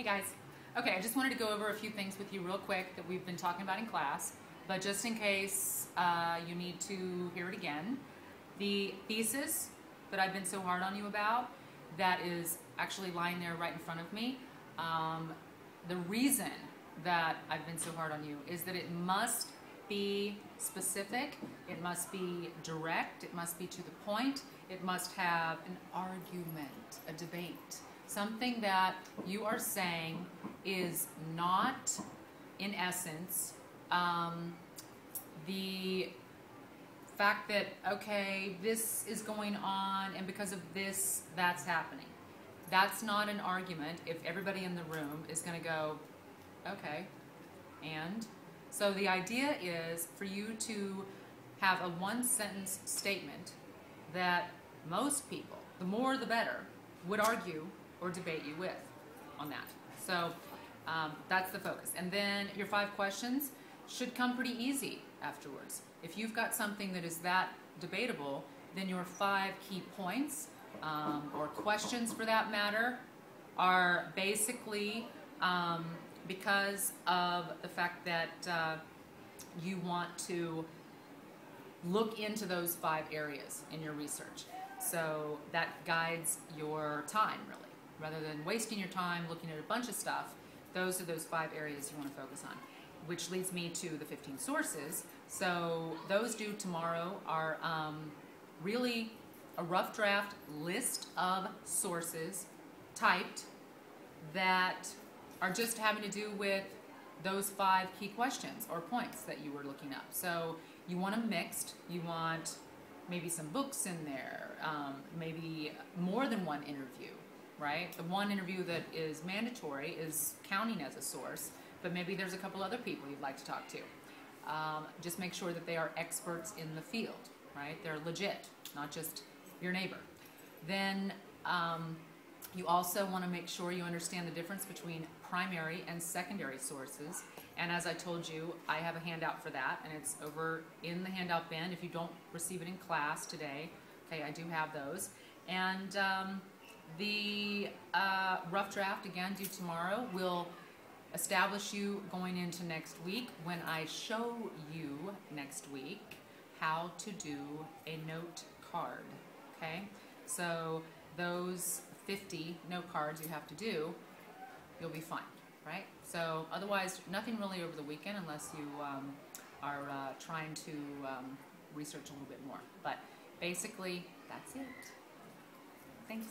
guys. Okay, I just wanted to go over a few things with you real quick that we've been talking about in class, but just in case you need to hear it again. The thesis that I've been so hard on you about, that is actually lying there right in front of me. The reason that I've been so hard on you is that it must be specific, it must be direct, it must be to the point, it must have an argument, a debate, something that you are saying is not, in essence, the fact that, okay, this is going on and because of this, that's happening. That's not an argument if everybody in the room is going to go, okay, and? So the idea is for you to have a one-sentence statement that most people, the more the better, would argue or debate you with on that. So that's the focus. And then your 5 questions should come pretty easy afterwards. If you've got something that is that debatable, then your 5 key points, or questions for that matter, are basically because of the fact that you want to look into those 5 areas in your research. So that guides your time, really. Rather than wasting your time looking at a bunch of stuff, those are those 5 areas you want to focus on. Which leads me to the 15 sources. So those due tomorrow are really a rough draft list of sources typed that are just having to do with those 5 key questions or points that you were looking up. So you want them mixed. You want maybe some books in there, maybe more than one interview, right? The one interview that is mandatory is counting as a source, but maybe there's a couple other people you'd like to talk to. Just make sure that they are experts in the field, right? They're legit, not just your neighbor. Then you also want to make sure you understand the difference between primary and secondary sources. And as I told you, I have a handout for that, and it's over in the handout bin. If you don't receive it in class today, okay, I do have those. And the rough draft, again, due tomorrow, will establish you going into next week when I show you next week how to do a note card, okay? So those 50 note cards you have to do, you'll be fine, right? So otherwise, nothing really over the weekend unless you are trying to research a little bit more. But basically, that's it. Thanks.